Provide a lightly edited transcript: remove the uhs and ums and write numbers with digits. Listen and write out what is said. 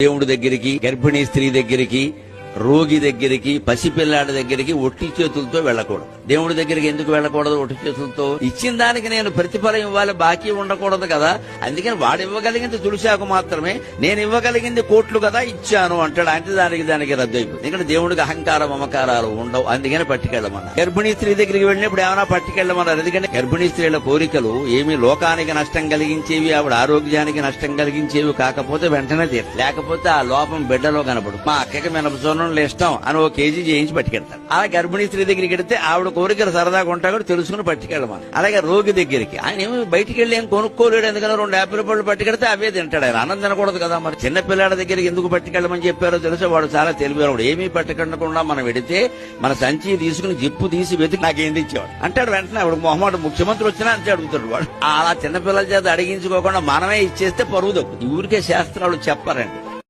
దేవుడి దగ్గరికి, గర్భిణీ స్త్రీ దగ్గరికి, రోగి దగ్గరికి, పసిపిల్లాడి దగ్గరికి ఒట్టి చేతులతో వెళ్ళకూడదు. దేవుడి దగ్గరికి ఎందుకు వెళ్ళకూడదు ఒట్టి చేతులతో? ఇచ్చిన దానికి నేను ప్రతిఫలం ఇవ్వాలి, బాకీ ఉండకూడదు కదా. అందుకని వాడు ఇవ్వగలిగింది తులసాకు మాత్రమే, నేను ఇవ్వగలిగింది కోట్లు కదా ఇచ్చాను అంటాడు. అంటే దానికి రద్దు అయిపోతుంది. ఎందుకంటే దేవుడికి అహంకారం మమకారాలు ఉండవు. అందుకని పట్టుకెళ్ళమన్నారు. గర్భిణీ స్త్రీ దగ్గరికి వెళ్ళినప్పుడు ఏమైనా పట్టుకెళ్ళమన్నారు. ఎందుకంటే గర్భిణీ స్త్రీల కోరికలు ఏమి లోకానికి నష్టం కలిగించేవి, ఆవిడ ఆరోగ్యానికి నష్టం కలిగించేవి కాకపోతే వెంటనే తీరు, లేకపోతే ఆ లోపం బిడ్డలో కనపడు. మా అక్కకి మినపసోనం ఇష్టం అని ఓ కేజీ చేయించి పట్టుకెళ్తారు. అలా గర్భిణీ స్త్రీ దగ్గరికి వెడితే ఆవిడ కోరికలు సరదాగా ఉంటాయి కూడా తెలుసుకుని పట్టుకెళ్ళమని. అలాగే రోగి దగ్గరికి ఆయన ఏమి బయటికి వెళ్ళి ఏం కొనుక్కోలేడు. ఎందుకంటే 2 యాపిల్ పళ్ళు పట్టుకెడితే అవే తింటాడు. ఆయన అన్నం తినకూడదు కదా. మరి చిన్న పిల్లాడి దగ్గరికి ఎందుకు పట్టుకెళ్ళమని చెప్పారో తెలుసా? వాడు చాలా తెలివివాడు. ఏమీ పట్టుకెళ్ళకుండా మనం వెడితే మన సంచి తీసుకుని జిప్పు తీసి వెతికి నాకేం తెచ్చేవాడు అంటాడు. వెంటనే ఆవిడ మొహమాట ముఖ్యమంత్రి వచ్చినా అంతే అడుగుతాడు వాడు. అలా చిన్నపిల్లల చేత అడిగించుకోకుండా మనమే ఇచ్చేస్తే పరువు దక్కు. ఊరికే శాస్త్రాలు చెప్పారండి.